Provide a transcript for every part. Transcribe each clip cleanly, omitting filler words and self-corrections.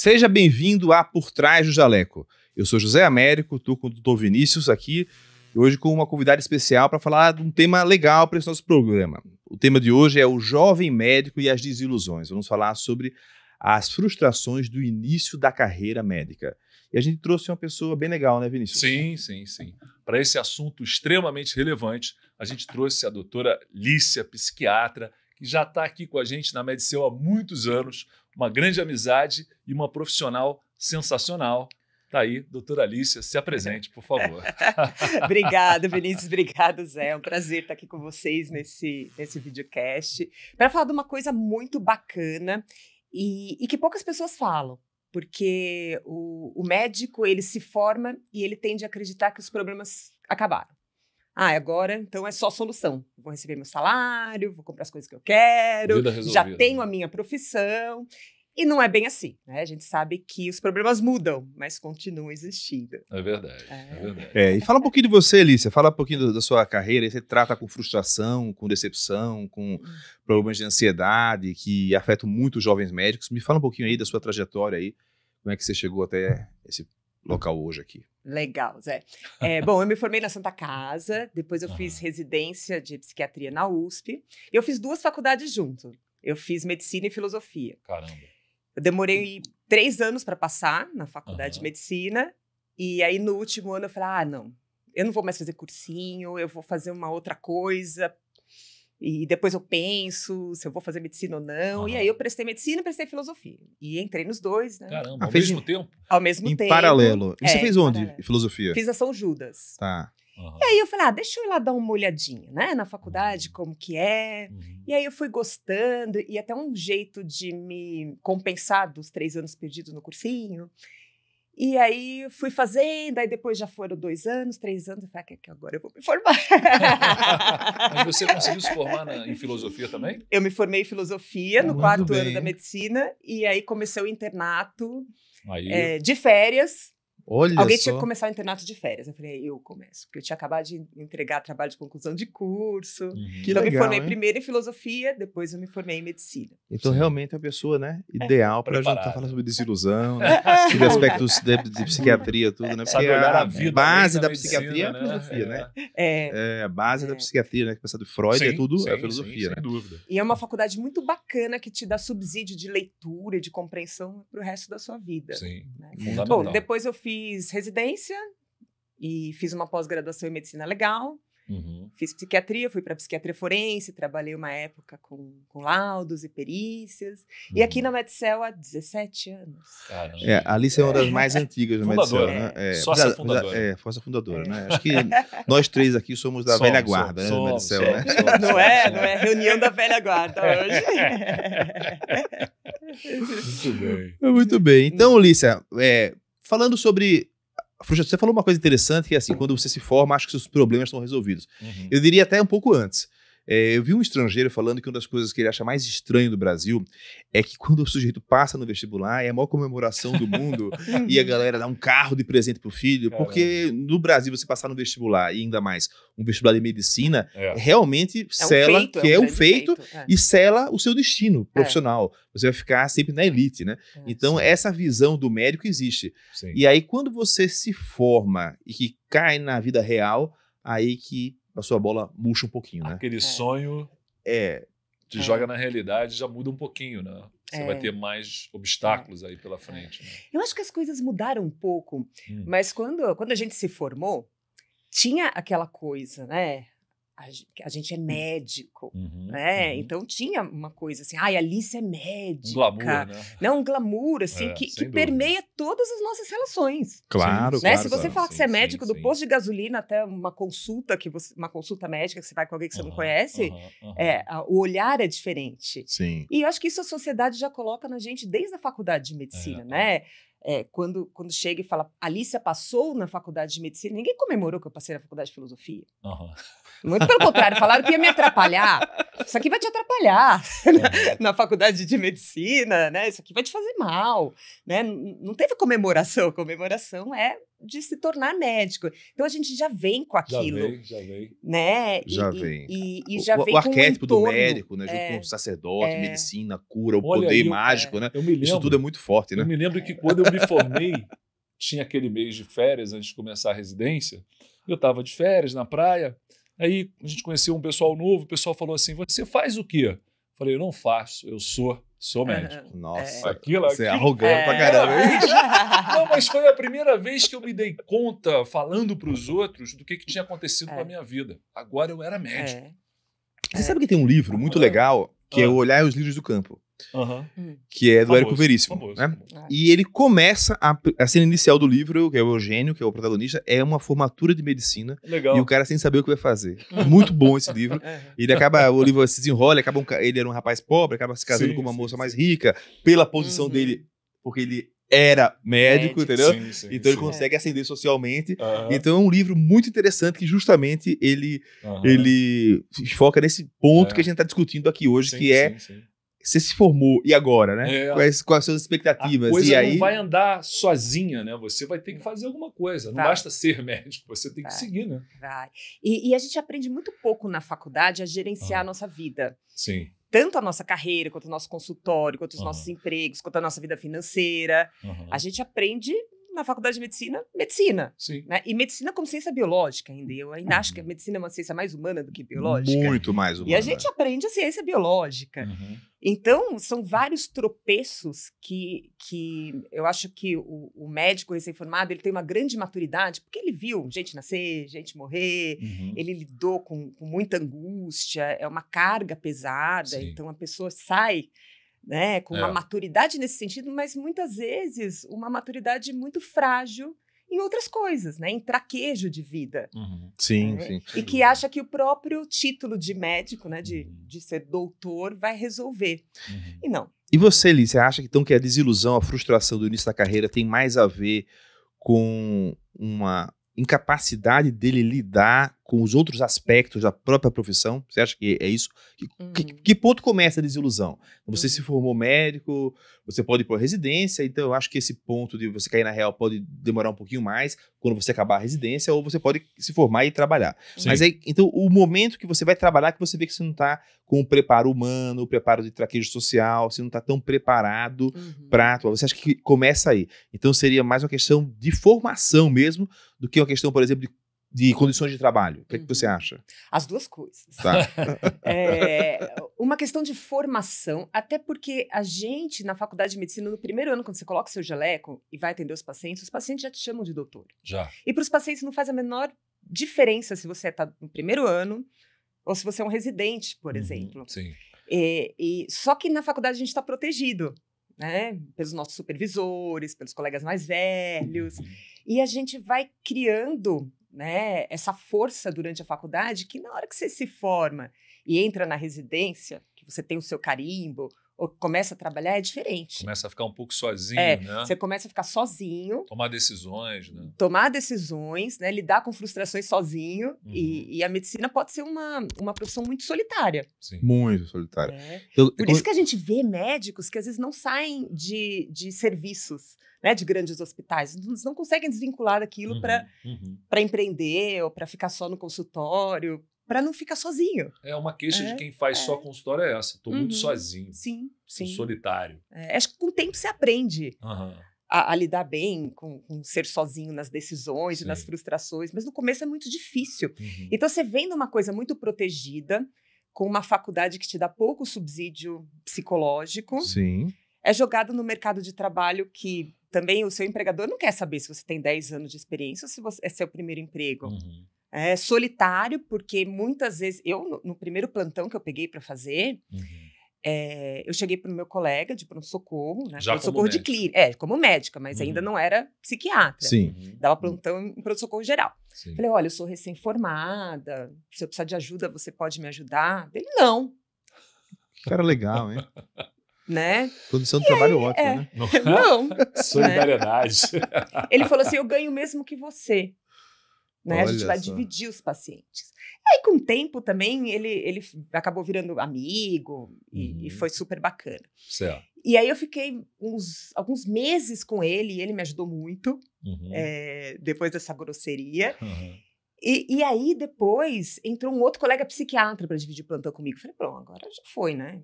Seja bem-vindo a Por Trás do Jaleco. Eu sou José Américo, estou com o Dr. Vinícius aqui, hoje com uma convidada especial para falar de um tema legal para esse nosso programa. O tema de hoje é o jovem médico e as desilusões. Vamos falar sobre as frustrações do início da carreira médica. E a gente trouxe uma pessoa bem legal, né, Vinícius? Sim. Para esse assunto extremamente relevante, a gente trouxe a doutora Lícia, psiquiatra, que já está aqui com a gente na Medicel há muitos anos, uma grande amizade e uma profissional sensacional. Tá aí, doutora Lícia, se apresente, por favor. Obrigada, Vinícius, obrigado, Zé. É um prazer estar aqui com vocês nesse videocast para falar de uma coisa muito bacana e que poucas pessoas falam, porque o médico, ele se forma e ele tende a acreditar que os problemas acabaram. Agora, então, é só solução. Vou receber meu salário, vou comprar as coisas que eu quero, já tenho a minha profissão. E não é bem assim, né? A gente sabe que os problemas mudam, mas continuam existindo. É verdade. E fala um pouquinho de você, Lícia. Fala um pouquinho da sua carreira. Você trata com frustração, com decepção, com problemas de ansiedade que afetam muito os jovens médicos. Me fala um pouquinho aí da sua trajetória aí. Como é que você chegou até esse local hoje aqui? Legal, Zé. Bom, eu me formei na Santa Casa, depois eu fiz residência de psiquiatria na USP. E eu fiz 2 faculdades junto. Eu fiz medicina e filosofia. Caramba. Eu demorei 3 anos para passar na faculdade de medicina. E aí, no último ano, eu falei, não, eu não vou mais fazer cursinho, eu vou fazer uma outra coisa. E depois eu penso se eu vou fazer medicina ou não. E aí eu prestei medicina e prestei filosofia. E entrei nos 2, né? Caramba, ao mesmo tempo? Ao mesmo tempo. Em paralelo. E você fez onde, filosofia? Fiz a São Judas. Tá. E aí eu falei, deixa eu ir lá dar uma olhadinha, né? Na faculdade, como que é. E aí eu fui gostando. E até um jeito de me compensar dos 3 anos perdidos no cursinho. E aí fui fazendo, aí depois já foram 2 anos, 3 anos, eu falei, que agora eu vou me formar. Mas você conseguiu se formar em filosofia também? Eu me formei em filosofia no 4º ano da medicina, e aí comecei o internato de férias. Olha Alguém só. tinha que começar o internato de férias. Eu falei, eu começo, porque eu tinha acabado de entregar trabalho de conclusão de curso. Que então legal, eu me formei hein? primeiro em filosofia, depois eu me formei em medicina. Então, realmente, é a pessoa, né, ideal para juntar, falar sobre desilusão, né? É. Sobre aspectos de psiquiatria, tudo, né? Sabe Porque olhar a a vida base da da medicina, psiquiatria é a né? filosofia, né? É A base da psiquiatria, né? Que pensar de Freud, é tudo a filosofia, né? Sem dúvida. E é uma faculdade muito bacana que te dá subsídio de leitura e de compreensão para o resto da sua vida. Sim, né? fundamental. Bom, depois eu fiz residência e fiz uma pós-graduação em medicina legal. Fiz psiquiatria, fui para psiquiatria forense, trabalhei uma época com laudos e perícias. E aqui na Medicel há 17 anos. Caramba. A Alice é uma das mais antigas da Medicel, né? Sócia fundadora. Sócia fundadora, né? Acho que nós 3 aqui somos da velha guarda, né? Da Medicel, né? Não é reunião da velha guarda hoje. Muito bem. Muito bem. Então, Lícia, falando sobre... Você falou uma coisa interessante, que é assim, quando você se forma, acho que seus problemas estão resolvidos. Eu diria até um pouco antes. Eu vi um estrangeiro falando que uma das coisas que ele acha mais estranho do Brasil é que quando o sujeito passa no vestibular, é a maior comemoração do mundo e a galera dá um carro de presente pro filho, porque no Brasil você passar no vestibular, e ainda mais um vestibular de medicina, realmente sela, que é um feito e sela o seu destino profissional. Você vai ficar sempre na elite, né? Então, essa visão do médico existe. Sim. E aí, quando você se forma e que cai na vida real, aí que a sua bola murcha um pouquinho, né? Aquele sonho te joga na realidade, já muda um pouquinho, né? Você vai ter mais obstáculos aí pela frente. Né? Eu acho que as coisas mudaram um pouco, mas quando a gente se formou, tinha aquela coisa, né? A gente é médico, né? Então tinha uma coisa assim, a Alice é médica. Um glamour, né? Não, um glamour, assim, que permeia todas as nossas relações. Claro, né? claro. Se você falar que você é médico, do sim. posto de gasolina até uma consulta médica que você vai com alguém que você não conhece, o olhar é diferente. Sim. E eu acho que isso a sociedade já coloca na gente desde a faculdade de medicina, né? Quando chega e fala, Alicia passou na faculdade de medicina, ninguém comemorou que eu passei na faculdade de filosofia. Muito pelo contrário, falaram que ia me atrapalhar, isso aqui vai te atrapalhar na faculdade de medicina, né? Isso aqui vai te fazer mal, né? Não teve comemoração. Comemoração é de se tornar médico. Então a gente já vem com aquilo. Já vem. Né? Já vem. E já vem o com arquétipo do entorno. médico, né? Junto com o sacerdote, medicina, cura, o Olha, poder mágico, né? Eu me lembro, isso tudo é muito forte, né? Eu me lembro que quando eu me formei, tinha aquele mês de férias antes de começar a residência. Eu estava de férias na praia. Aí a gente conheceu um pessoal novo. O pessoal falou assim: você faz o quê? Eu falei: eu não faço, eu sou médico. Nossa, Aquilo você é arrogante pra caramba. Não, mas foi a primeira vez que eu me dei conta, falando para os outros, do que tinha acontecido com a minha vida. Agora eu era médico. Você sabe que tem um livro muito legal, que é O Olhar e os Livros do Campo, que é do Érico Veríssimo. Né? E ele começa, a cena inicial do livro, que é o Eugênio, que é o protagonista, é uma formatura de medicina. Legal. E o cara sem saber o que vai fazer. Muito bom esse livro. Ele acaba, o livro se desenrola, ele era um rapaz pobre, acaba se casando com uma moça mais rica, pela posição dele, porque ele era médico, entendeu? Então ele consegue ascender socialmente. Então é um livro muito interessante que justamente ele foca nesse ponto que a gente está discutindo aqui hoje, que é você se formou, e agora, né? Quais as suas expectativas? A coisa e aí não vai andar sozinha, né? Você vai ter que fazer alguma coisa. Não basta ser médico, você tem que seguir, né? Vai. E a gente aprende muito pouco na faculdade a gerenciar a nossa vida. Sim. Tanto a nossa carreira, quanto o nosso consultório, quanto os nossos empregos, quanto a nossa vida financeira. A gente aprende na faculdade de medicina. Sim. Né? E medicina como ciência biológica ainda. Eu ainda acho que a medicina é uma ciência mais humana do que biológica. Muito mais humana. E a gente aprende a ciência biológica. Então, são vários tropeços que eu acho que o médico recém-formado ele tem uma grande maturidade, porque ele viu gente nascer, gente morrer, ele lidou com muita angústia, é uma carga pesada, então a pessoa sai, né, com uma maturidade nesse sentido, mas muitas vezes uma maturidade muito frágil em outras coisas, né, em traquejo de vida. Sim, né? sim. E que acha que o próprio título de médico, né, de ser doutor, vai resolver. E não. E você, Li, você acha então que a desilusão, a frustração do início da carreira tem mais a ver com uma incapacidade dele lidar com os outros aspectos da própria profissão? Você acha que é isso? Que ponto começa a desilusão? Você se formou médico, você pode ir para a residência, então eu acho que esse ponto de você cair na real pode demorar um pouquinho mais quando você acabar a residência, ou você pode se formar e trabalhar. Mas aí, então, o momento que você vai trabalhar, que você vê que você não está com o preparo humano, o preparo de traquejo social, você não está tão preparado para atuar. Você acha que começa aí? Então seria mais uma questão de formação mesmo, do que uma questão, por exemplo, de condições de trabalho. O que, é que você acha? As duas coisas. Tá. Uma questão de formação, até porque a gente, na faculdade de medicina, no primeiro ano, quando você coloca o seu jaleco e vai atender os pacientes já te chamam de doutor. Já. E para os pacientes não faz a menor diferença se você está no primeiro ano ou se você é um residente, por exemplo. Sim. Só que na faculdade a gente está protegido, né? Pelos nossos supervisores, pelos colegas mais velhos. E a gente vai criando, né, essa força durante a faculdade que na hora que você se forma e entra na residência, que você tem o seu carimbo, ou começa a trabalhar, é diferente. Começa a ficar um pouco sozinho, né? Você começa a ficar sozinho. Tomar decisões, né? Tomar decisões, né? Lidar com frustrações sozinho. E a medicina pode ser uma profissão muito solitária. Sim. Muito solitária. Por isso que a gente vê médicos que às vezes não saem de serviços, né, de grandes hospitais. Eles não conseguem desvincular daquilo para empreender ou para ficar só no consultório, para não ficar sozinho. É uma queixa de quem faz só consultório é essa. Estou muito sozinho. Sim. Sou solitário. Acho que com o tempo você aprende a lidar bem com ser sozinho nas decisões e nas frustrações, mas no começo é muito difícil. Então você vem numa coisa muito protegida, com uma faculdade que te dá pouco subsídio psicológico, é jogado no mercado de trabalho que também o seu empregador não quer saber se você tem 10 anos de experiência ou se é seu primeiro emprego. É solitário, porque muitas vezes... no primeiro plantão que eu peguei para fazer, eu cheguei para o meu colega de pronto-socorro, né? Já Pronto-socorro de clínica. Como médica, mas ainda não era psiquiatra. Dava plantão em pronto-socorro geral. Falei, olha, eu sou recém-formada, se eu precisar de ajuda, você pode me ajudar? Ele, não. Que cara legal, hein? Né? Condição de trabalho ótima, né? Não. Solidariedade. Ele falou assim, eu ganho o mesmo que você. Né? A gente vai dividir os pacientes. E aí, com o tempo também, ele acabou virando amigo e foi super bacana. Certo. E aí eu fiquei alguns meses com ele e ele me ajudou muito depois dessa grosseria. E aí, depois, entrou um outro colega psiquiatra para dividir plantão comigo. Falei, pronto, agora já foi, né?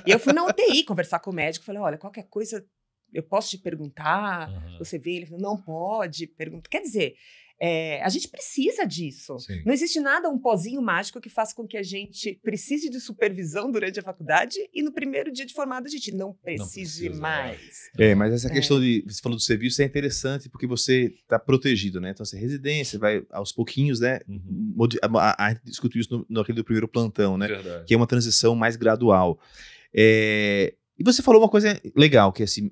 E eu fui na UTI conversar com o médico. Falei, olha, qualquer coisa eu posso te perguntar? Você vê? Ele falou, não pode perguntar. Quer dizer, a gente precisa disso. Sim. Não existe nada, um pozinho mágico que faça com que a gente precise de supervisão durante a faculdade e no primeiro dia de formado a gente não precise mais. Mas essa questão de, você falou do serviço, é interessante porque você está protegido, né? Então, você residência, vai aos pouquinhos, né? A gente discutiu isso naquele do primeiro plantão, né? Verdade. Que é uma transição mais gradual. E você falou uma coisa legal, que é assim,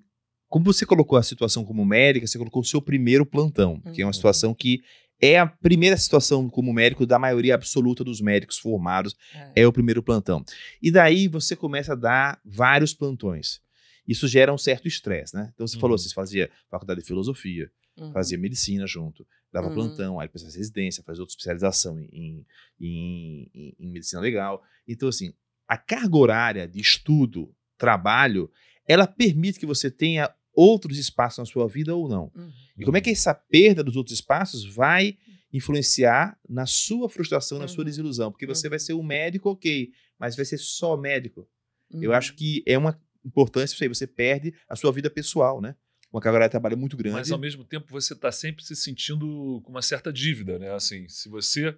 como você colocou a situação como médica, você colocou o seu primeiro plantão, que é uma situação que é a primeira situação como médico da maioria absoluta dos médicos formados, é o primeiro plantão. E daí você começa a dar vários plantões. Isso gera um certo estresse, né? Então você falou, você fazia faculdade de filosofia, fazia medicina junto, dava plantão, aí depois fazia residência, fazia outra especialização em medicina legal. Então assim, a carga horária de estudo, trabalho, ela permite que você tenha outros espaços na sua vida ou não. E como é que essa perda dos outros espaços vai influenciar na sua frustração, na sua desilusão? Porque você vai ser um médico, ok, mas vai ser só médico. Eu acho que é uma importância isso aí, você perde a sua vida pessoal, né? Uma carga horária de trabalho muito grande. Mas ao mesmo tempo você está sempre se sentindo com uma certa dívida, né? Assim, se você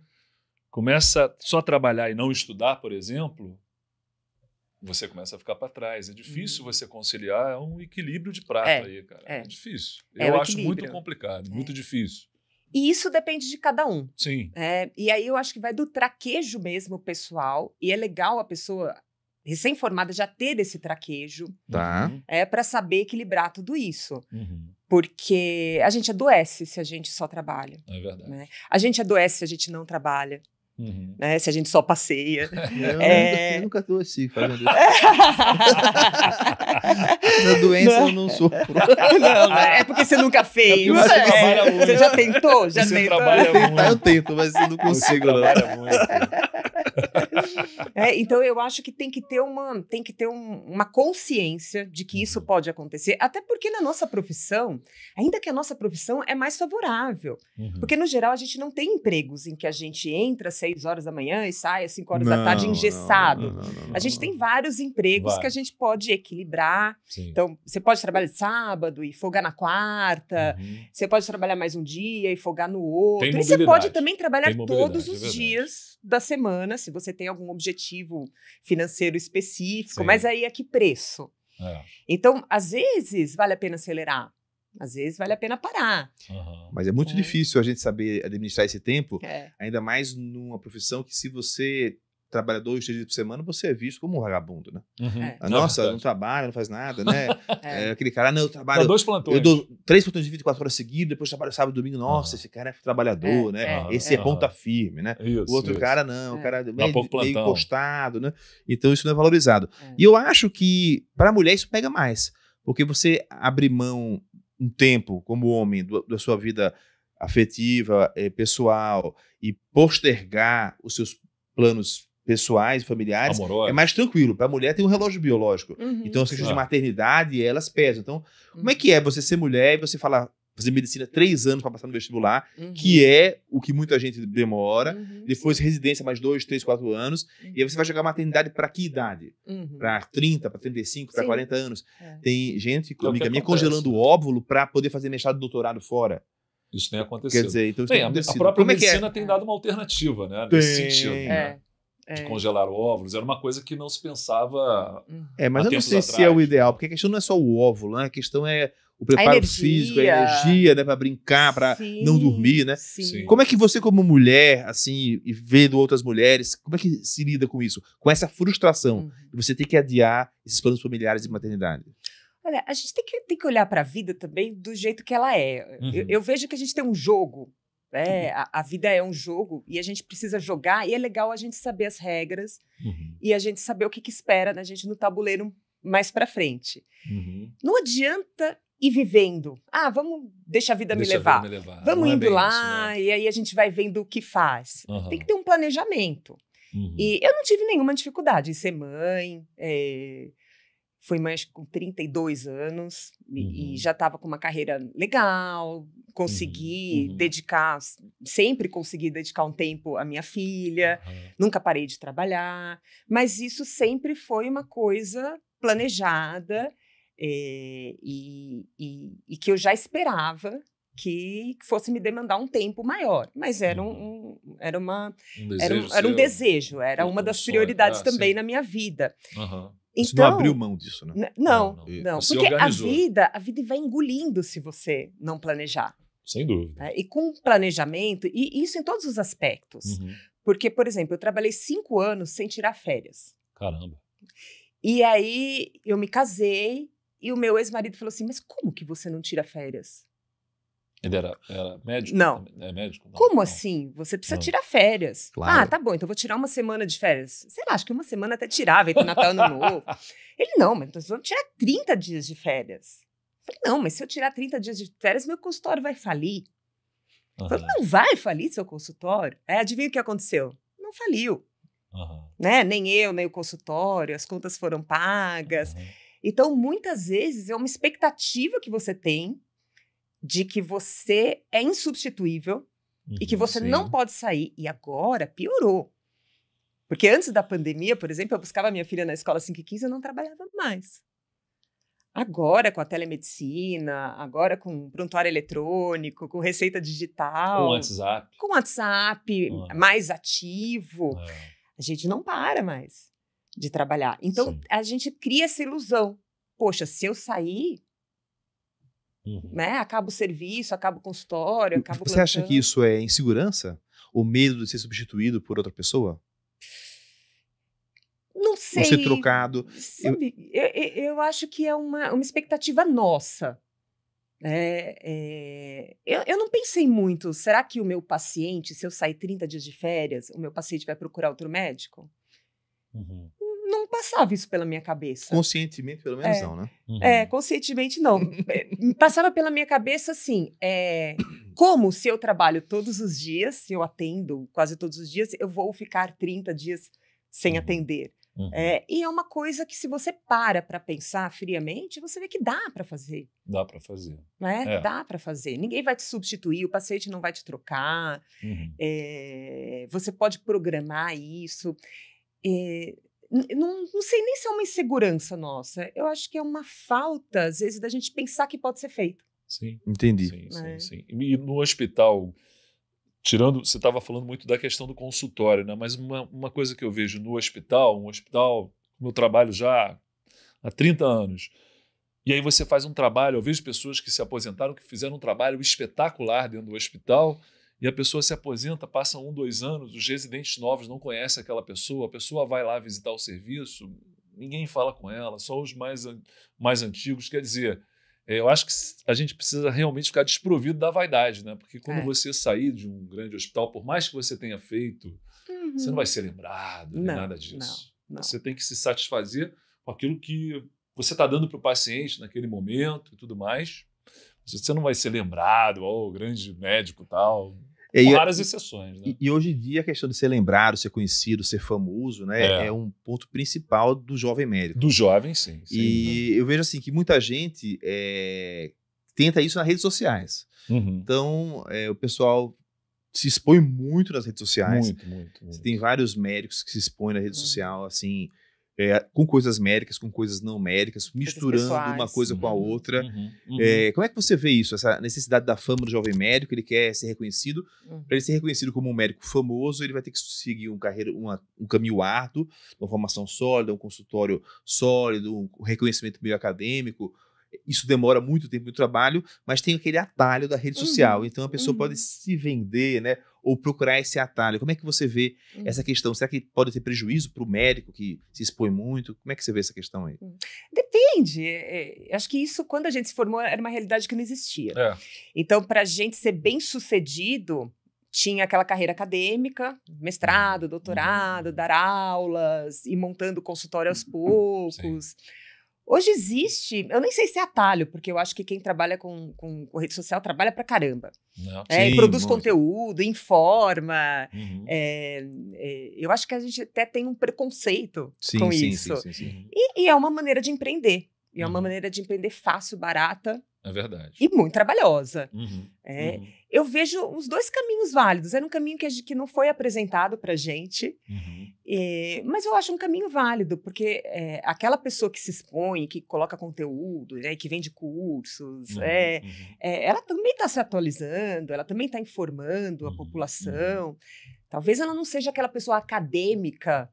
começa só a trabalhar e não estudar, por exemplo, você começa a ficar para trás. É difícil você conciliar, é um equilíbrio de prato aí, cara. É difícil. Eu acho muito complicado, muito difícil. E isso depende de cada um. Sim. E aí eu acho que vai do traquejo mesmo pessoal, e é legal a pessoa recém-formada já ter esse traquejo para saber equilibrar tudo isso. Porque a gente adoece se a gente só trabalha. É verdade. Né? A gente adoece se a gente não trabalha. Né? Se a gente só passeia. Eu nunca estou assim fazendo isso. Na doença eu não sofro. Não, é porque você nunca fez. Você já tentou? Já você tentou? Trabalha muito. Eu tento, mas eu não consigo. Você trabalha muito. Então eu acho que tem que ter uma consciência de que isso pode acontecer, até porque na nossa profissão, ainda que a nossa profissão é mais favorável, porque no geral a gente não tem empregos em que a gente entra às 6 horas da manhã e sai às 5 horas da tarde engessado. A gente tem vários empregos que a gente pode equilibrar. Então você pode trabalhar de sábado e folgar na quarta, você pode trabalhar mais um dia e folgar no outro, e você pode também trabalhar todos os dias da semana, se você tem algum objetivo financeiro específico, mas aí a que preço? Então, às vezes, vale a pena acelerar, às vezes vale a pena parar. Mas é muito difícil a gente saber administrar esse tempo, ainda mais numa profissão que se você trabalha 2, 3 dias por semana, você é visto como um vagabundo, né? Nossa, não trabalha, não faz nada, né? Aquele cara, não, eu trabalho... Dá 2 plantões. Eu dou 3 plantões de 24 horas seguidas, depois trabalho sábado e domingo. Nossa, esse cara é trabalhador, né? Esse é ponta firme, né? O outro cara não, o cara é meio encostado, né? Então isso não é valorizado. E eu acho que para a mulher isso pega mais, porque você abrir mão um tempo como homem da sua vida afetiva, pessoal, e postergar os seus planos pessoais, familiares, é mais tranquilo. Para a mulher tem um relógio biológico. Então, as questões de maternidade, elas pesam. Então, como é que é você ser mulher e você fazer medicina 3 anos para passar no vestibular, que é o que muita gente demora, depois residência mais 2, 3, 4 anos, e aí você vai jogar maternidade para que idade? Para 30, para 35, para 40 anos. Tem gente, amiga minha, congelando o óvulo para poder fazer mestrado e doutorado fora. Isso tem acontecido. Quer dizer, então isso a própria medicina tem dado uma alternativa, né? Nesse sentido, né? De congelar óvulos, era uma coisa que não se pensava. Mas eu não sei se é o ideal, porque a questão não é só o óvulo, né? A questão é o preparo físico, a energia, né? Para brincar, para não dormir, né? Como é que você, como mulher, assim, e vendo outras mulheres, como é que se lida com isso? Com essa frustração de você ter que adiar esses planos familiares de maternidade? Olha, a gente tem que olhar para a vida também do jeito que ela é. Eu vejo que a gente tem um jogo. A vida é um jogo e a gente precisa jogar, e é legal a gente saber as regras e a gente saber o que espera da gente no tabuleiro mais pra frente. Não adianta ir vivendo. Vamos, deixa a vida me levar. Vamos Não indo bem lá, isso, né? e aí a gente vai vendo o que faz. Tem que ter um planejamento. Uhum. E eu não tive nenhuma dificuldade em ser mãe. Fui mãe com 32 anos e já estava com uma carreira legal, consegui sempre consegui dedicar um tempo à minha filha, nunca parei de trabalhar, mas isso sempre foi uma coisa planejada e que eu já esperava que fosse me demandar um tempo maior, mas era um desejo, era uma das prioridades também na minha vida. Você não abriu mão disso, né? Não. Você Porque organizou. a vida vai engolindo se você não planejar. Sem dúvida. Né? E com planejamento, e isso em todos os aspectos. Porque, por exemplo, eu trabalhei 5 anos sem tirar férias. Caramba. E aí eu me casei e o meu ex-marido falou assim, mas como que você não tira férias? Ele era médico? Não. É médico? Não. Como assim? Você precisa tirar férias. Claro. Tá bom, então eu vou tirar uma semana de férias. Sei lá, acho que uma semana até tirava, entre Natal e Ano Novo. Ele, não, mas então vamos tirar 30 dias de férias. Eu falei, não, mas se eu tirar 30 dias de férias, meu consultório vai falir. Eu falei, não vai falir seu consultório? Adivinha o que aconteceu? Não faliu. Né? Nem eu, nem o consultório, as contas foram pagas. Então, muitas vezes, é uma expectativa que você tem de que você é insubstituível e que você não pode sair. E agora piorou. Porque antes da pandemia, por exemplo, eu buscava minha filha na escola às 5h15 e eu não trabalhava mais. Agora, com a telemedicina, agora com prontuário eletrônico, com receita digital. Com WhatsApp. Com WhatsApp mais ativo. A gente não para mais de trabalhar. Então, a gente cria essa ilusão. Poxa, se eu sair... Né? Acaba o serviço, acaba o consultório, acaba o Você acha que isso é insegurança? O medo de ser substituído por outra pessoa? Não sei. Ou ser trocado? Sabe, eu acho que é uma expectativa nossa. Eu não pensei muito. Será que o meu paciente, se eu sair 30 dias de férias, o meu paciente vai procurar outro médico? Não passava isso pela minha cabeça. Conscientemente, pelo menos não, né? Conscientemente não. Passava pela minha cabeça assim, como se eu trabalho todos os dias, se eu atendo quase todos os dias, eu vou ficar 30 dias sem atender. E é uma coisa que se você para pensar friamente, você vê que dá para fazer. Dá para fazer. Né? Dá para fazer. Ninguém vai te substituir, o paciente não vai te trocar. Você pode programar isso. Não sei nem se é uma insegurança nossa. Eu acho que é uma falta, às vezes, da gente pensar que pode ser feito. Sim. Entendi. Sim. E no hospital, você estava falando muito da questão do consultório, né? Mas uma coisa que eu vejo no hospital, como eu trabalho já há 30 anos, e aí você faz um trabalho, eu vejo pessoas que se aposentaram, que fizeram um trabalho espetacular dentro do hospital, e a pessoa se aposenta, passa 1, 2 anos, os residentes novos não conhecem aquela pessoa, a pessoa vai lá visitar o serviço, ninguém fala com ela, só os mais antigos. Quer dizer, eu acho que a gente precisa realmente ficar desprovido da vaidade, né? Porque quando você sair de um grande hospital, por mais que você tenha feito, você não vai ser lembrado, nem nada disso. Não. Você tem que se satisfazer com aquilo que você está dando para o paciente naquele momento e tudo mais. Você não vai ser lembrado, o grande médico e tal. Com raras exceções, né? E hoje em dia a questão de ser lembrado, ser conhecido, ser famoso, né, é um ponto principal do jovem médico. Do jovem, sim. E eu vejo assim que muita gente tenta isso nas redes sociais. Então, o pessoal se expõe muito nas redes sociais. Muito. Você tem vários médicos que se expõem na rede social, assim, com coisas médicas, com coisas não médicas, misturando uma coisa com a outra. Como é que você vê isso? Essa necessidade da fama do jovem médico, ele quer ser reconhecido. Para ele ser reconhecido como um médico famoso, ele vai ter que seguir um caminho árduo, uma formação sólida, um consultório sólido, um reconhecimento meio acadêmico. Isso demora muito tempo de trabalho, mas tem aquele atalho da rede social. Então a pessoa pode se vender, né? Ou procurar esse atalho. Como é que você vê essa questão? Será que pode ter prejuízo para o médico que se expõe muito? Como é que você vê essa questão aí? Depende. Acho que isso, quando a gente se formou, era uma realidade que não existia. Então, para a gente ser bem sucedido, tinha aquela carreira acadêmica, mestrado, doutorado, dar aulas, ir montando consultório aos poucos. Hoje existe, eu nem sei se é atalho, porque eu acho que quem trabalha com rede social trabalha pra caramba. Sim, produz muito. conteúdo, informa. Uhum. Eu acho que a gente até tem um preconceito com Sim, isso. sim. E é uma maneira de empreender. E é uma Uhum. maneira de empreender fácil, barata É verdade. e muito trabalhosa. Uhum. É, Uhum. Eu vejo os dois caminhos válidos. Era um caminho que não foi apresentado pra gente, Uhum. mas eu acho um caminho válido, porque aquela pessoa que se expõe, que coloca conteúdo, né, que vende cursos, Uhum. ela também está se atualizando, ela também está informando a Uhum. população. Talvez ela não seja aquela pessoa acadêmica,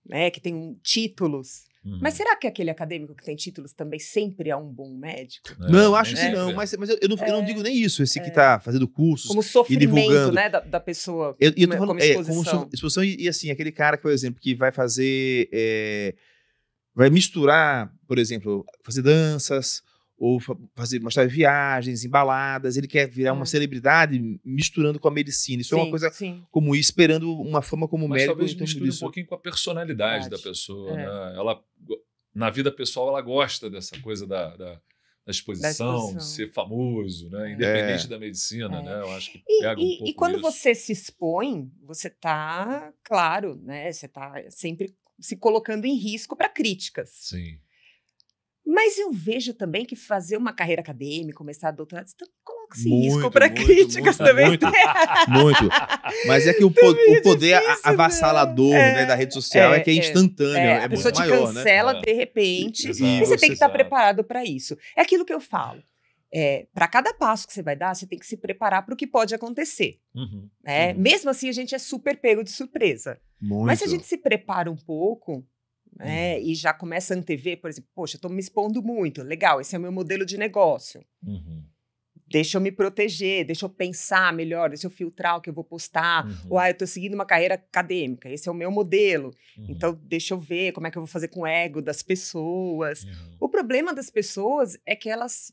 né, que tem títulos. Uhum. Mas será que aquele acadêmico que tem títulos também sempre é um bom médico? Não, eu acho que nem não, sempre. mas eu não digo nem isso. Esse que tá fazendo cursos Como e sofrimento, divulgando. né, da pessoa Eu tô como falando, exposição. como exposição e assim, aquele cara, por exemplo, que vai fazer, vai misturar, por exemplo, fazer danças, ou mostrar viagens, embaladas, ele quer virar uma celebridade misturando com a medicina. Isso é uma coisa como ir esperando uma fama como Mas médico. talvez em torno misture um disso. pouquinho com a personalidade da Verdade. pessoa. Né? Ela, na vida pessoal, ela gosta dessa coisa da exposição, de ser famoso, né? Independente da medicina. Né? Eu acho que pega um pouco E quando isso. você se expõe, você está, claro, né? Você está sempre se colocando em risco para críticas. Sim. Mas eu vejo também que fazer uma carreira acadêmica, começar a doutorado, você também coloca-se em Muito, risco para muito, críticas muito, também. muito. Muito. Mas é que o poder difícil, avassalador, né, da rede social é que é instantâneo, é a pessoa muito te maior, né? cancela de repente, Exato. e você tem que estar Exato. preparado para isso. É aquilo que eu falo. Para cada passo que você vai dar, você tem que se preparar para o que pode acontecer. Uhum. Né? Uhum. Mesmo assim, a gente é super pego de surpresa. Muito. Mas se a gente se prepara um pouco, né, e já começa a antever, por exemplo, poxa, eu estou me expondo muito, legal, esse é o meu modelo de negócio. Uhum. Deixa eu me proteger, deixa eu pensar melhor, deixa eu filtrar o que eu vou postar. Uhum. Ou, eu estou seguindo uma carreira acadêmica, esse é o meu modelo. Uhum. Então, deixa eu ver como é que eu vou fazer com o ego das pessoas. Uhum. O problema das pessoas é que elas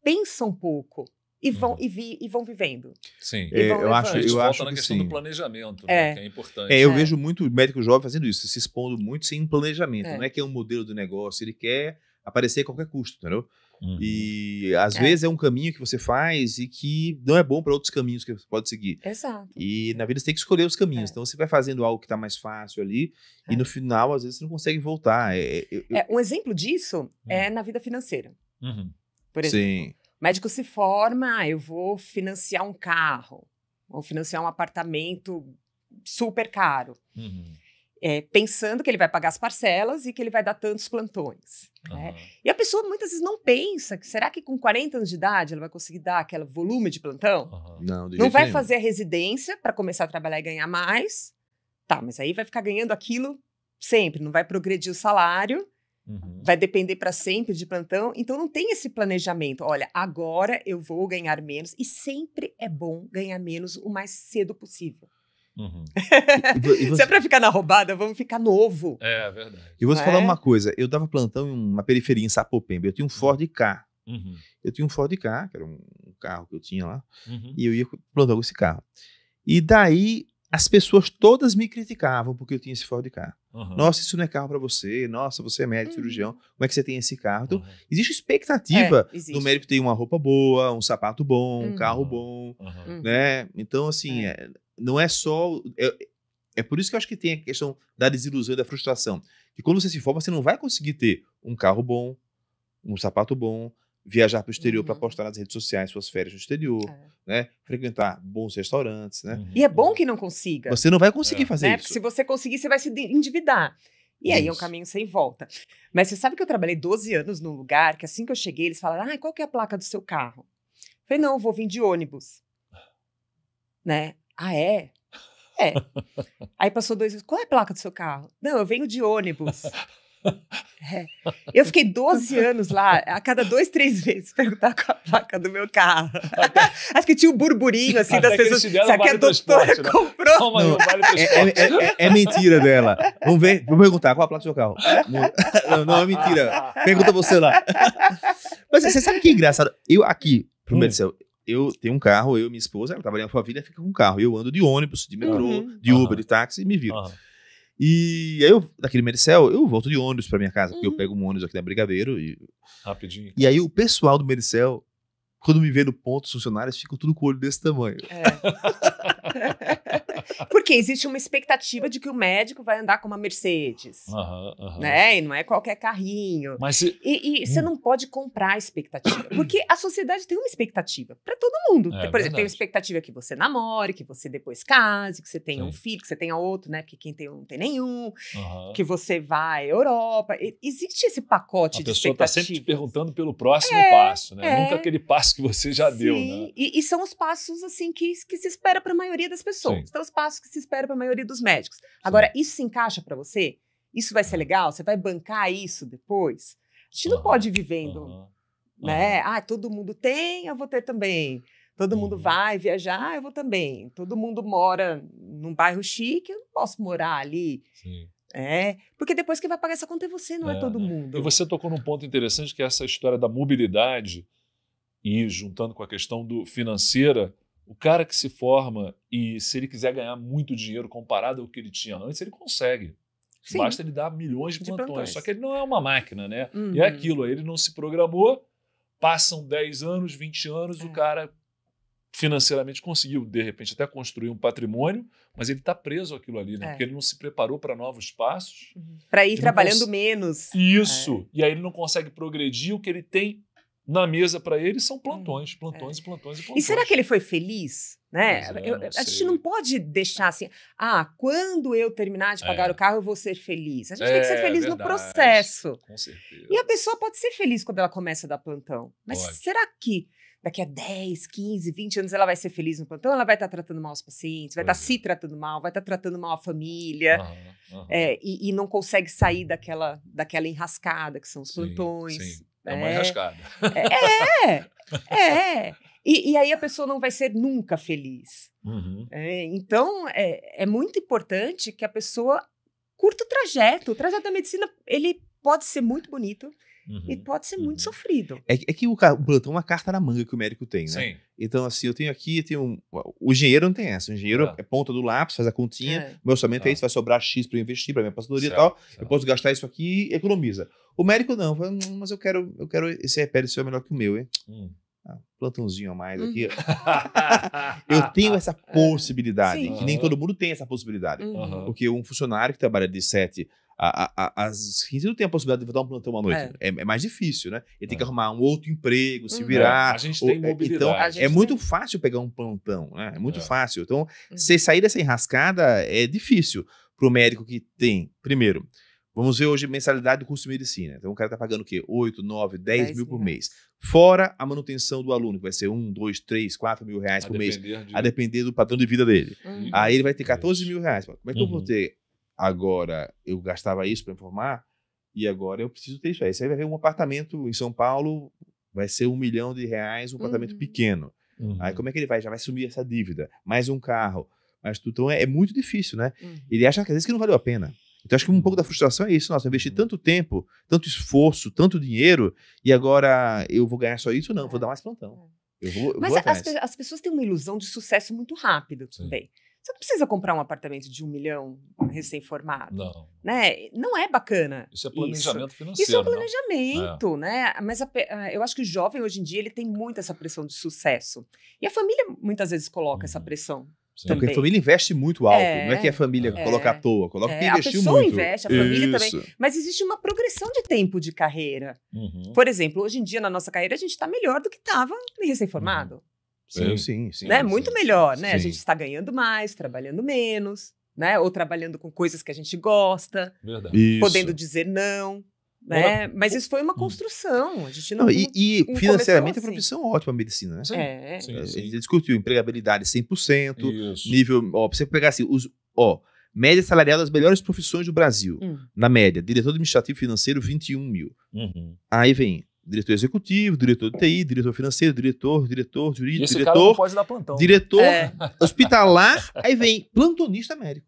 pensam pouco e vão, e vão vivendo. Sim. E vão eu acho, A gente eu volta acho na que questão sim. do planejamento, né, que é importante. Eu vejo muito médico jovem fazendo isso, se expondo muito sem planejamento. É. Não é que é um modelo de negócio, ele quer aparecer a qualquer custo, entendeu? Uhum. E às vezes é um caminho que você faz e que não é bom para outros caminhos que você pode seguir. Exato. E na vida você tem que escolher os caminhos. Então você vai fazendo algo que está mais fácil ali e no final, às vezes, você não consegue voltar. Um exemplo disso é na vida financeira. Uhum. Por exemplo, Sim. o médico se forma, eu vou financiar um carro, vou financiar um apartamento super caro. Uhum. Pensando que ele vai pagar as parcelas e que ele vai dar tantos plantões. Né? Uhum. E a pessoa muitas vezes não pensa que será que com 40 anos de idade ela vai conseguir dar aquele volume de plantão? Uhum. Não, de Não jeito vai nenhum. fazer a residência para começar a trabalhar e ganhar mais. Tá, mas aí vai ficar ganhando aquilo sempre, não vai progredir o salário, Uhum. vai depender para sempre de plantão. Então não tem esse planejamento. Olha, agora eu vou ganhar menos e sempre é bom ganhar menos o mais cedo possível. Uhum. Se é para ficar na roubada, vamos ficar novo. É verdade. E vou te Não falar é? uma coisa. Eu dava plantão em uma periferia, em Sapopemba. Eu tinha um Ford Ka. Uhum. Eu tinha um Ford Ka, que era um carro que eu tinha lá. Uhum. E eu ia plantão com esse carro. E daí, as pessoas todas me criticavam porque eu tinha esse Ford Ka. Uhum. Nossa, isso não é carro para você. Nossa, você é médico, cirurgião. Como é que você tem esse carro? Então, Uhum. existe expectativa Existe. do médico ter uma roupa boa, um sapato bom, um Uhum. carro bom, Uhum. né? Então, assim, não é só... É por isso que eu acho que tem a questão da desilusão e da frustração. Que quando você se forma, você não vai conseguir ter um carro bom, um sapato bom, viajar para o exterior para postar nas redes sociais suas férias no exterior, né? Frequentar bons restaurantes, né? Uhum. E é bom que não consiga. Você não vai conseguir fazer Né? isso. Porque se você conseguir, você vai se endividar. E aí é um Isso. caminho sem volta. Mas você sabe que eu trabalhei 12 anos num lugar que assim que eu cheguei, eles falaram, qual que é a placa do seu carro? Eu falei, não, eu vou vir de ônibus. Né? Ah, é? É. Aí passou 2 anos, qual é a placa do seu carro? Não, eu venho de ônibus. Eu fiquei 12 anos lá, a cada 2, 3 vezes, perguntar qual a placa do meu carro. Acho que tinha um burburinho assim Até das que eles pessoas. te deram Será que a vale doutora transporte, né? comprou? Toma aí, Não, o vale transporte. É mentira dela. Vamos ver, vamos perguntar qual a placa do seu carro. Não, é mentira. Pergunta você lá. Mas você sabe que é engraçado? Eu aqui, pro Medicel, eu tenho um carro, eu e minha esposa, ela trabalha com a família, fica com um carro. Eu ando de ônibus, de metrô, de Uber, de táxi e me viro. Uhum. E aí, daquele Medicel, eu volto de ônibus pra minha casa, porque eu pego um ônibus aqui na Brigadeiro. Rapidinho. E aí, o pessoal do Medicel, quando me vê no ponto, os funcionários ficam tudo com o olho desse tamanho. Porque existe uma expectativa de que o médico vai andar com uma Mercedes. Né? E não é qualquer carrinho. Mas e você não pode comprar a expectativa. Porque a sociedade tem uma expectativa para todo mundo. Por exemplo, tem uma expectativa que você namore, que você depois case, que você tenha um filho, que você tenha outro, né? Porque quem tem um não tem nenhum. Que você vai à Europa. Existe esse pacote de expectativas. A pessoa está sempre te perguntando pelo próximo passo, né? Nunca aquele passo que você já deu, né? E são os passos, assim, que se espera para a maioria das pessoas. São os passos que se espera para a maioria dos médicos. Agora, isso se encaixa para você? Isso vai ser legal? Você vai bancar isso depois? A gente não pode ir vivendo, né? Todo mundo tem, eu vou ter também. Todo mundo vai viajar, eu vou também. Todo mundo mora num bairro chique, eu não posso morar ali. Porque depois quem vai pagar essa conta é você, não é todo mundo. E você tocou num ponto interessante, que é essa história da mobilidade, e juntando com a questão financeira, o cara que se forma e se ele quiser ganhar muito dinheiro comparado ao que ele tinha antes, ele consegue. Sim. Basta ele dar milhões de plantões. Só que ele não é uma máquina, né? E é aquilo, ele não se programou, passam 10 anos, 20 anos, o cara financeiramente conseguiu, de repente, até construir um patrimônio, mas ele está preso àquilo ali, né? Porque ele não se preparou para novos passos. Para ir trabalhando menos. Isso. E aí ele não consegue progredir, o que ele tem na mesa para ele são plantões, plantões e plantões e plantões. E será que ele foi feliz? Né? A gente não pode deixar assim, quando eu terminar de pagar o carro, eu vou ser feliz. A gente tem que ser feliz no processo. Com certeza. E a pessoa pode ser feliz quando ela começa a dar plantão. Mas será que daqui a 10, 15, 20 anos ela vai ser feliz no plantão? Ela vai estar tratando mal os pacientes, vai estar se tratando mal, vai estar tratando mal a família, e não consegue sair daquela enrascada que são os plantões. Sim. É uma enrascada. E aí a pessoa não vai ser nunca feliz. Então, é muito importante que a pessoa curta o trajeto. O trajeto da medicina, ele pode ser muito bonito e pode ser muito sofrido. É que o plantão é uma carta na manga que o médico tem, né? Sim. Então, assim, eu tenho aqui, o engenheiro não tem essa. O engenheiro é ponta do lápis, faz a continha, meu orçamento é isso, vai sobrar X para eu investir, para minha passadoria e tal, eu posso gastar isso aqui e economiza. O médico não, fala, mas eu quero esse repédio seu é melhor que o meu, hein? Plantãozinho a mais aqui. Eu tenho essa possibilidade, que nem todo mundo tem essa possibilidade. Porque um funcionário que trabalha de 7 às 15 não tem a possibilidade de dar um plantão à noite. É mais difícil, né? Ele tem que arrumar um outro emprego, se virar. A gente tem mobilidade. Então, muito fácil pegar um plantão, né? É muito fácil. Então, você sair dessa enrascada é difícil para o médico que tem, primeiro, vamos ver hoje mensalidade do curso de medicina. Então, o cara está pagando o quê? 8, 9, 10 mil por mês. Fora a manutenção do aluno, que vai ser 1, 2, 3, 4 mil reais por mês, a depender do padrão de vida dele. Aí ele vai ter 14 mil reais. Como é que eu vou ter? Agora, eu gastava isso para me formar e agora eu preciso ter isso aí. Você vai ver um apartamento em São Paulo, vai ser R$1 milhão, um apartamento pequeno. Aí como é que ele vai? Já vai sumir essa dívida. Mais um carro. Então é muito difícil, né? Ele acha que às vezes que não valeu a pena. Então acho que um pouco da frustração é isso. Nossa, eu investi tanto tempo, tanto esforço, tanto dinheiro e agora eu vou ganhar só isso? Não, vou dar mais plantão. Mas as pessoas têm uma ilusão de sucesso muito rápido também. Você não precisa comprar um apartamento de 1 milhão recém-formado. Não. Né? Não é bacana. Isso é planejamento financeiro. Isso é um planejamento, né? Mas eu acho que o jovem, hoje em dia, ele tem muito essa pressão de sucesso. E a família, muitas vezes, coloca essa pressão. Porque a família investe muito alto. Não é que a família coloca à toa. Coloca quem investiu muito. A pessoa investe, a família também. Mas existe uma progressão de tempo de carreira. Por exemplo, hoje em dia, na nossa carreira, a gente está melhor do que estava recém-formado. Sim. Né? Muito melhor, né? A gente está ganhando mais, trabalhando menos, né? Ou trabalhando com coisas que a gente gosta, podendo dizer não, né? Mas isso foi uma construção. A gente não e financeiramente é uma profissão ótima a medicina, né? A gente discutiu empregabilidade 100%, nível, pra você pegar assim, média salarial das melhores profissões do Brasil. Na média, diretor administrativo financeiro, 21 mil. Aí vem diretor executivo, diretor de TI, diretor financeiro, diretor jurídico, esse cara não pode dar plantão. Diretor hospitalar, aí vem plantonista médico.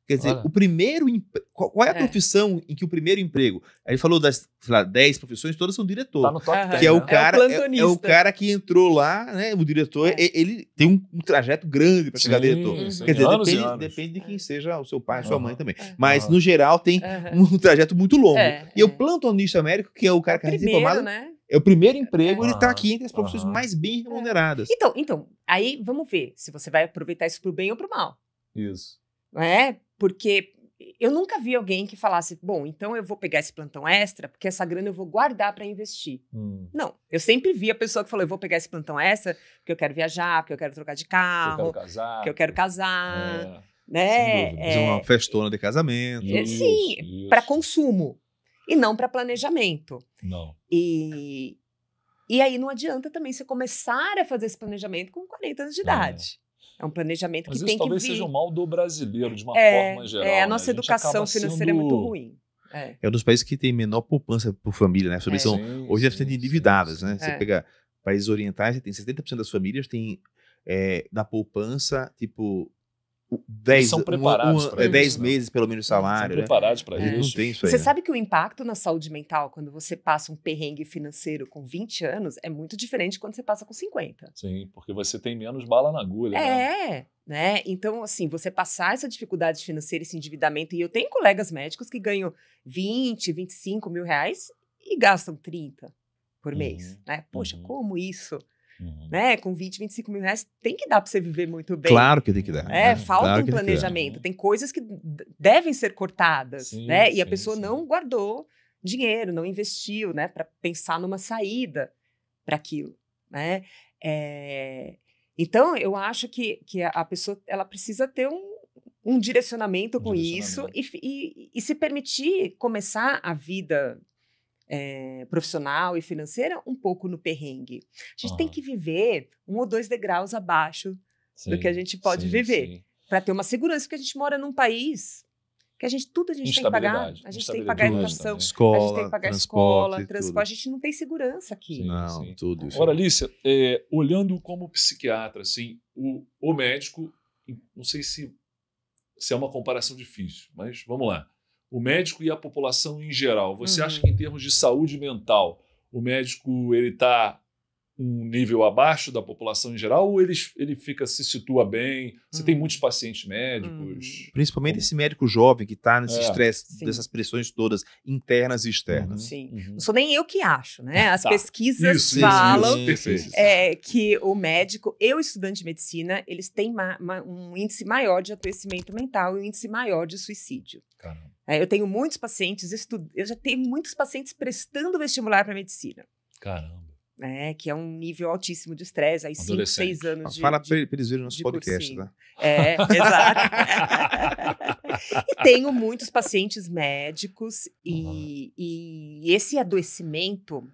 Quer dizer, o primeiro qual é a profissão em que o primeiro emprego? Aí ele falou das, sei lá, 10 profissões, todas são diretor. Tá no top 10, que é o né? cara, é o cara que entrou lá, né? O diretor, ele tem um trajeto grande para chegar a diretor. Quer dizer, depende de quem seja o seu pai, sua mãe também. Mas, no geral, tem um trajeto muito longo. E o plantonista médico, que é o cara que é recém-formado, né? É o primeiro emprego, ele tá aqui entre as profissões mais bem remuneradas. Então, aí vamos ver se você vai aproveitar isso pro bem ou pro mal. Isso. Não é? Porque eu nunca vi alguém que falasse, bom, então eu vou pegar esse plantão extra, porque essa grana eu vou guardar para investir. Não, eu sempre vi a pessoa que falou, eu vou pegar esse plantão extra porque eu quero viajar, porque eu quero trocar de carro, porque eu quero casar, né? Fazer uma festona de casamento. Sim, para consumo e não para planejamento. Não. E aí não adianta também você começar a fazer esse planejamento com 40 anos de idade. É um planejamento que tem que vir. Mas isso talvez seja o mal do brasileiro, de uma forma geral. A nossa educação financeira é muito ruim. É um dos países que tem menor poupança por família, né? As famílias são hoje bastante endividadas, né? Você pega países orientais, você tem 70% das famílias tem da poupança, tipo, 10 meses pelo menos de salário. São preparados para isso. Não tem isso aí. Você sabe que o impacto na saúde mental, quando você passa um perrengue financeiro com 20 anos, é muito diferente de quando você passa com 50. Sim, porque você tem menos bala na agulha. Né? Então, assim, você passar essa dificuldade financeira, esse endividamento, e eu tenho colegas médicos que ganham 20, 25 mil reais e gastam 30 por mês. Né? Poxa, como isso? Né? Com 20, 25 mil reais, tem que dar para você viver muito bem. Claro que tem que dar. Falta um planejamento. Tem coisas que devem ser cortadas, né? E a pessoa não guardou dinheiro, não investiu, né? Para pensar numa saída para aquilo, né? Então, eu acho que a pessoa ela precisa ter um direcionamento com isso e se permitir começar a vida profissional e financeira um pouco no perrengue. A gente tem que viver 1 ou 2 degraus abaixo do que a gente pode viver para ter uma segurança, porque a gente mora num país que tudo a gente tem que pagar. A gente tem que pagar educação, escola, a gente tem que pagar transporte, a gente não tem segurança aqui. Tudo isso. Agora, Lícia, olhando como psiquiatra, assim, o médico, não sei se é uma comparação difícil, mas vamos lá. O médico e a população em geral. Você acha que em termos de saúde mental, o médico ele está um nível abaixo da população em geral ou ele se situa bem? Você tem muitos pacientes médicos? Principalmente esse médico jovem que está nesse estresse, dessas pressões todas internas e externas. Sim. Não sou nem eu que acho, né? As pesquisas falam que o médico e o estudante de medicina, eles têm um índice maior de adoecimento mental e um índice maior de suicídio. Caramba. Eu tenho muitos pacientes, eu já tenho muitos pacientes prestando vestibular para medicina. Caramba. Que é um nível altíssimo de estresse, aí 5, 6 anos de Fala para eles verem nosso podcast, cursinho. Tá? Exato. E tenho muitos pacientes médicos e esse adoecimento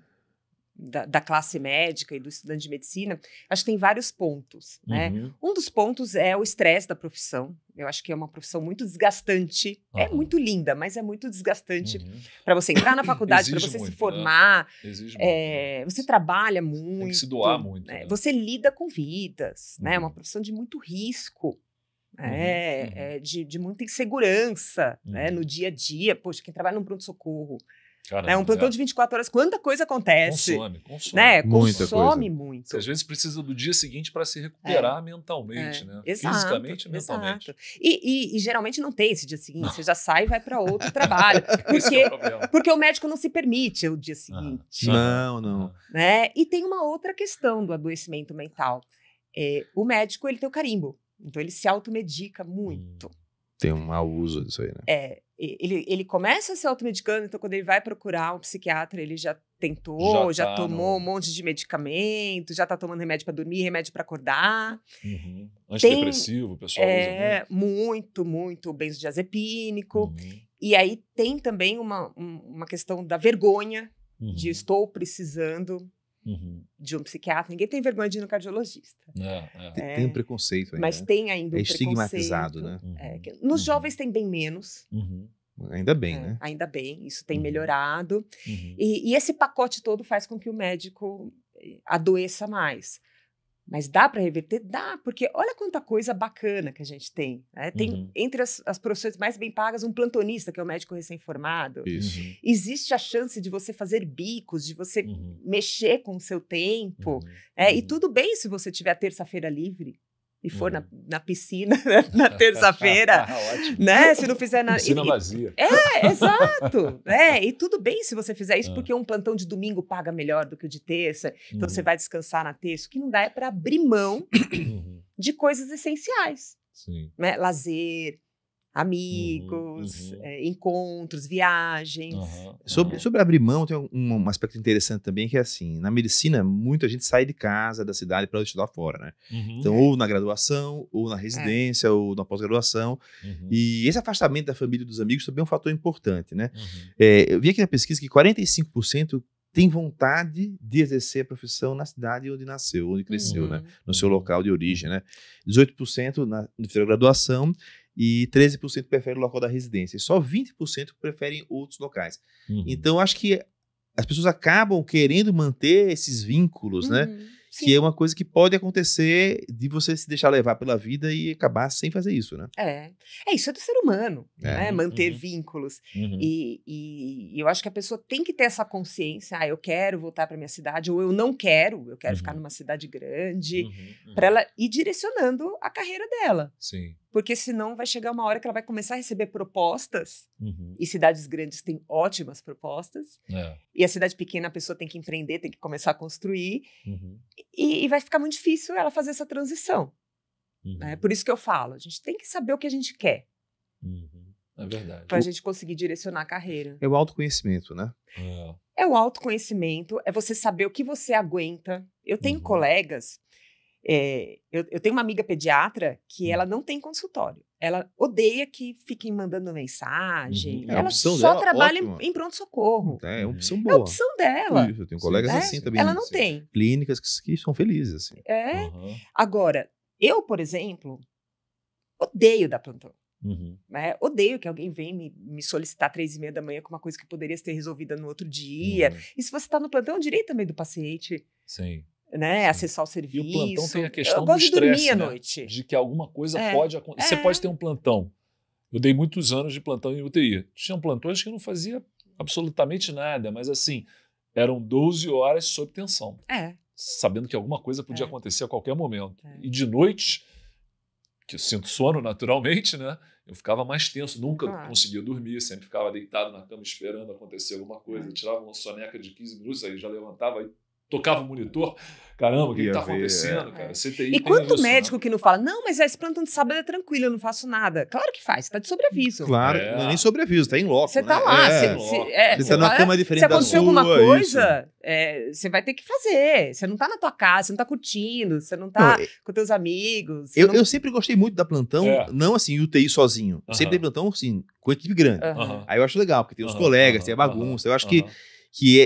da classe médica e do estudante de medicina, acho que tem vários pontos, né? Um dos pontos é o estresse da profissão. Eu acho que é uma profissão muito desgastante. É muito linda, mas é muito desgastante para você entrar na faculdade, para você se formar. Exige muito. Você trabalha muito. Tem que se doar muito. Né? Você lida com vidas, né? É uma profissão de muito risco. De muita insegurança né? No dia a dia. Poxa, quem trabalha num pronto-socorro, um plantão de 24 horas, quanta coisa acontece. Consome. Né? Muita consome coisa. muito. Você às vezes precisa do dia seguinte para se recuperar mentalmente, né? Exato, fisicamente e mentalmente. Exato. E geralmente não tem esse dia seguinte, você já sai e vai para outro trabalho. Porque o médico não se permite o dia seguinte. Não. Né? E tem uma outra questão do adoecimento mental. O médico ele tem o carimbo, então ele se automedica muito. Tem um mau uso disso aí, né? Ele começa se automedicando, então quando ele vai procurar um psiquiatra, ele já tentou, já tomou um monte de medicamento, já tá tomando remédio para dormir, remédio para acordar. Antidepressivo, o pessoal usa muito benzodiazepínico. E aí tem também uma questão da vergonha de estou precisando de um psiquiatra. Ninguém tem vergonha de ir no cardiologista. Tem um preconceito ainda. Mas tem ainda um preconceito. Estigmatizado, né? Nos jovens tem bem menos. Ainda bem, né? Ainda bem, isso tem melhorado. E esse pacote todo faz com que o médico adoeça mais. Mas dá para reverter? Dá, porque olha quanta coisa bacana que a gente tem. Né? Tem entre as profissões mais bem pagas um plantonista, que é o médico recém-formado. Isso. Existe a chance de você fazer bicos, de você mexer com o seu tempo. E tudo bem se você tiver a terça-feira livre e for na piscina na terça-feira, né? Se não fizer nada. Piscina vazia. Exato. E tudo bem se você fizer isso, porque um plantão de domingo paga melhor do que o de terça, então você vai descansar na terça. O que não dá é para abrir mão de coisas essenciais. Sim. Né? Lazer, amigos, encontros, viagens. Sobre abrir mão, tem um aspecto interessante também, que é assim, na medicina, muita gente sai de casa, da cidade, para estudar fora, né? Então, ou na graduação, ou na residência, ou na pós-graduação. E esse afastamento da família e dos amigos também é um fator importante, né? Eu vi aqui na pesquisa que 45% tem vontade de exercer a profissão na cidade onde nasceu, onde cresceu, né? No seu local de origem, né? 18% na graduação, e 13% preferem o local da residência. E só 20% preferem outros locais. Então, acho que as pessoas acabam querendo manter esses vínculos, né? Sim. Que é uma coisa que pode acontecer de você se deixar levar pela vida e acabar sem fazer isso, né? Isso é do ser humano, né? Manter vínculos. E eu acho que a pessoa tem que ter essa consciência, eu quero voltar para minha cidade, ou eu não quero, eu quero ficar numa cidade grande, para ela ir direcionando a carreira dela. Sim. Porque senão vai chegar uma hora que ela vai começar a receber propostas, e cidades grandes têm ótimas propostas, e a cidade pequena a pessoa tem que empreender, tem que começar a construir, e vai ficar muito difícil ela fazer essa transição. Né? Por isso que eu falo, a gente tem que saber o que a gente quer. É verdade. Para a gente conseguir direcionar a carreira. É o autoconhecimento, né? É o autoconhecimento, é você saber o que você aguenta. Eu tenho colegas... eu tenho uma amiga pediatra que ela não tem consultório. Ela odeia que fiquem mandando mensagem. Ela só trabalha em pronto-socorro. É uma opção boa. É a opção dela. Isso, eu tenho colegas assim também. Ela não tem. Clínicas que são felizes, assim. Agora, eu, por exemplo, odeio dar plantão. Né? Odeio que alguém venha me solicitar 3h30 da manhã com uma coisa que poderia ser resolvida no outro dia. E se você está no plantão, é o direito também do paciente. Sim. Né, acessar o serviço. E o plantão tem a questão eu gosto do de dormir estresse, à né? noite. De que alguma coisa pode acontecer. Você pode ter um plantão. Eu dei muitos anos de plantão em UTI. Tinham plantões que eu não fazia absolutamente nada, mas assim, eram 12 horas sob tensão. Sabendo que alguma coisa podia acontecer a qualquer momento. E de noite, que eu sinto sono naturalmente, né? Eu ficava mais tenso, nunca conseguia dormir, sempre ficava deitado na cama esperando acontecer alguma coisa. Eu tirava uma soneca de 15 minutos, aí já levantava, aí tocava o monitor. Caramba, o que está acontecendo, cara? CTI e quanto isso, médico que não fala, não, mas esse plantão de sábado é tranquilo, eu não faço nada. Claro que faz, você está de sobreaviso. Claro, não é nem sobreaviso, está em loco. Você está lá. Você está numa cama diferente da sua. Se acontecer alguma coisa, você vai ter que fazer. Você não está na tua casa, você não está curtindo, você não está com teus amigos. Eu sempre gostei muito da plantão, não assim, UTI sozinho. Sempre dei plantão, assim, com equipe grande. Aí eu acho legal, porque tem os colegas, tem a bagunça. Eu acho que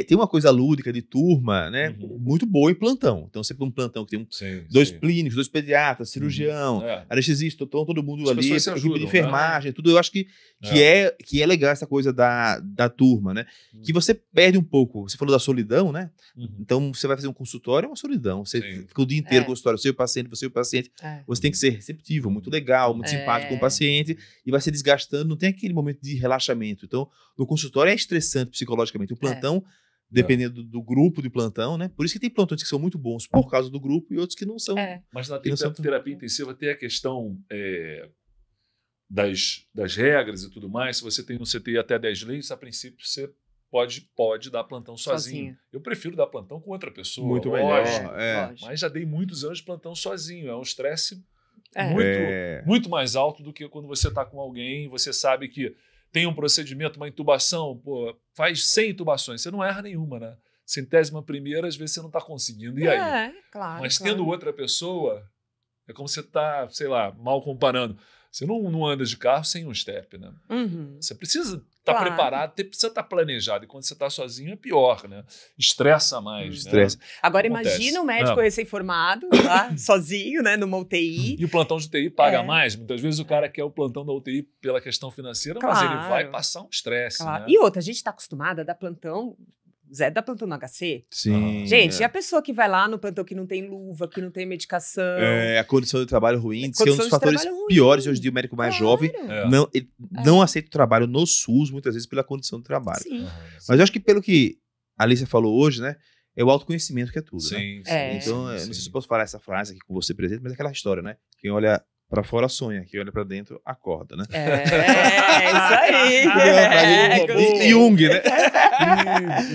tem uma coisa lúdica de turma, né? Muito boa em plantão. Então, sempre um plantão que tem dois clínicos, 2 pediatras, cirurgião, anestesista, todo mundo ali, equipe de enfermagem, tudo. Eu acho que é legal essa coisa da turma, né? Que você perde um pouco. Você falou da solidão, né? Então, você vai fazer um consultório, é uma solidão. Você fica o dia inteiro com o consultório, você e o paciente. Você tem que ser receptivo, muito legal, muito simpático com o paciente, e vai se desgastando, não tem aquele momento de relaxamento. Então, no consultório é estressante psicologicamente. O plantão, dependendo do grupo de plantão, né? Por isso que tem plantões que são muito bons por causa do grupo e outros que não são. Mas na terapia intensiva tem a questão das regras e tudo mais. Se você tem no CTI até 10 leitos, a princípio você pode dar plantão sozinho. Eu prefiro dar plantão com outra pessoa. Muito lógico, melhor. Mas já dei muitos anos de plantão sozinho. É um estresse muito mais alto do que quando você está com alguém, você sabe que tem um procedimento, uma intubação, faz 100 intubações, você não erra nenhuma, né? 100ª, às vezes você não está conseguindo. E aí? Claro, mas tendo outra pessoa, é como você está, sei lá, mal comparando. Você não anda de carro sem um step, né? Você precisa estar preparado, precisa estar planejado. E quando você está sozinho é pior, né? Estressa mais. Estressa. Né? Agora imagina um médico recém-formado, sozinho, né, numa UTI. E o plantão de UTI paga mais. Muitas vezes o cara quer o plantão da UTI pela questão financeira, mas ele vai passar um estresse. Né? E outra, a gente está acostumado a dar plantão Zé dá plantão no HC. Sim. Gente, e a pessoa que vai lá no plantão que não tem luva, que não tem medicação? A condição de trabalho ruim, diz que é um Condição dos de fatores trabalho ruim. piores hoje em dia. O médico mais jovem ele não aceita o trabalho no SUS, muitas vezes pela condição de trabalho. Sim. Mas eu acho que pelo que a Alicia falou hoje, né, é o autoconhecimento que é tudo, né? Sim, Então, eu não sei se eu posso falar essa frase aqui com você presente, mas é aquela história, né? Quem olha pra fora sonha, quem olha pra dentro acorda, né? Isso aí. Jung, né?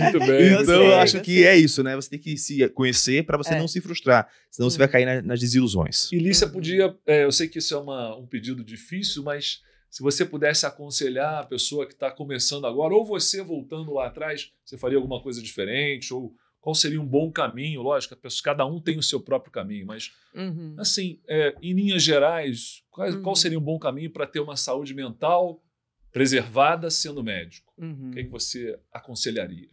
Muito bem. Então, eu acho que é isso, né? Você tem que se conhecer pra você não se frustrar, senão você vai cair nas desilusões. E Lícia podia, eu sei que isso é um pedido difícil, mas se você pudesse aconselhar a pessoa que está começando agora, ou você voltando lá atrás, você faria alguma coisa diferente? Ou qual seria um bom caminho? Lógico, cada um tem o seu próprio caminho, mas, assim, em linhas gerais, qual seria um bom caminho para ter uma saúde mental preservada sendo médico? O que você aconselharia?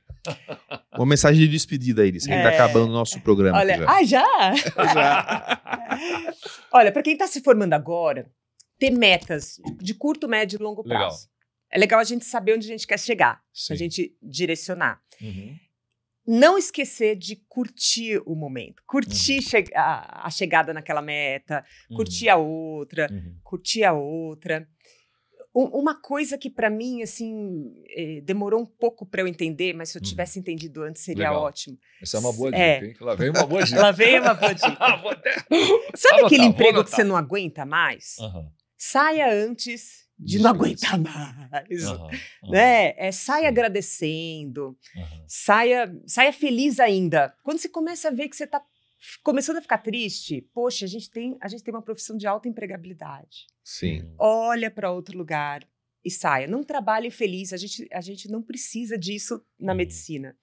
Uma mensagem de despedida aí, Lícia. A gente tá acabando o nosso programa. Olha, já? Olha, para quem está se formando agora, ter metas de curto, médio e longo prazo. É legal a gente saber onde a gente quer chegar, a gente direcionar. Não esquecer de curtir o momento, curtir a chegada naquela meta, curtir a outra, curtir a outra. Uma coisa que para mim, assim, demorou um pouco para eu entender, mas se eu tivesse entendido antes seria ótimo. Essa é uma boa dica, hein? Lá vem uma boa dica. Lá vem uma boa dica. Sabe aquele emprego que você não aguenta mais? Saia antes de não aguentar mais, né? Saia agradecendo, saia feliz ainda. Quando você começa a ver que você está começando a ficar triste, poxa, a gente tem uma profissão de alta empregabilidade. Sim. Olha para outro lugar e saia. Não trabalhe feliz, a gente não precisa disso na medicina.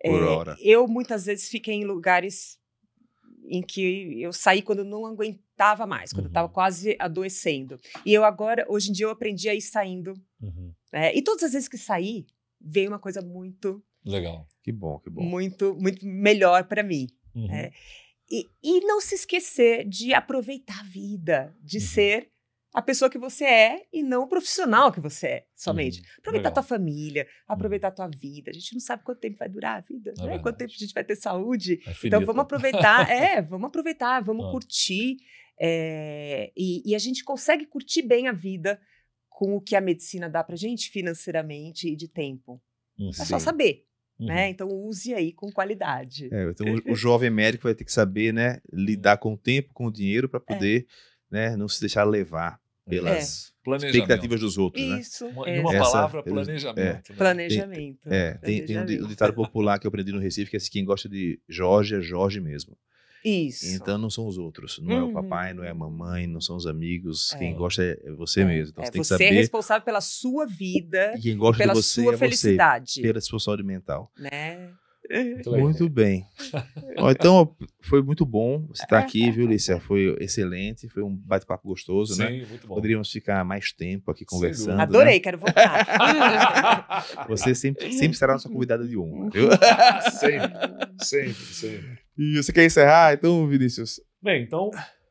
Por hora. Eu muitas vezes fiquei em lugares em que eu saí quando eu não aguentava mais, quando eu estava quase adoecendo. E hoje em dia, eu aprendi a ir saindo. E todas as vezes que saí, veio uma coisa muito... Legal. Que bom, que bom. Muito, muito melhor para mim. E não se esquecer de aproveitar a vida, de ser a pessoa que você é e não o profissional que você é, somente. Aproveitar a tua família, aproveitar a tua vida. A gente não sabe quanto tempo vai durar a vida, né? Quanto tempo a gente vai ter saúde. Então, vamos aproveitar, vamos curtir. E a gente consegue curtir bem a vida com o que a medicina dá pra gente financeiramente e de tempo. É só saber. Né? Então, use aí com qualidade. Então, o jovem médico vai ter que saber, né, lidar com o tempo, com o dinheiro, para poder né, não se deixar levar pelas expectativas dos outros. Isso. Né? Em uma palavra, planejamento. Né? Planejamento. Tem um ditado popular que eu aprendi no Recife, que é assim, quem gosta de Jorge é Jorge mesmo. Isso. Então não são os outros, não é o papai, não é a mamãe, não são os amigos, quem gosta é você mesmo. Então você tem que saber. Você é responsável pela sua vida, e quem gosta pela de você sua é felicidade. Você, pela sua saúde mental. Né? Muito bem. Então foi muito bom você estar aqui, viu, Lícia? Foi excelente, foi um bate-papo gostoso, né? Sim, muito bom. Poderíamos ficar mais tempo aqui conversando. Adorei, né? quero voltar. Você sempre será nossa convidada de honra, viu? Sempre. E você quer encerrar, então, Vinícius? Bem, então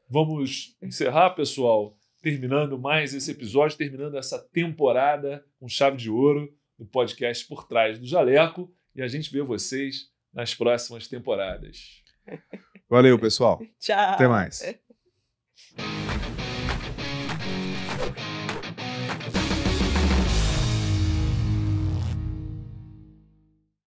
vamos encerrar, pessoal, terminando mais esse episódio, terminando essa temporada com chave de ouro do podcast Por Trás do Jaleco. E a gente vê vocês nas próximas temporadas. Valeu, pessoal. Tchau. Até mais.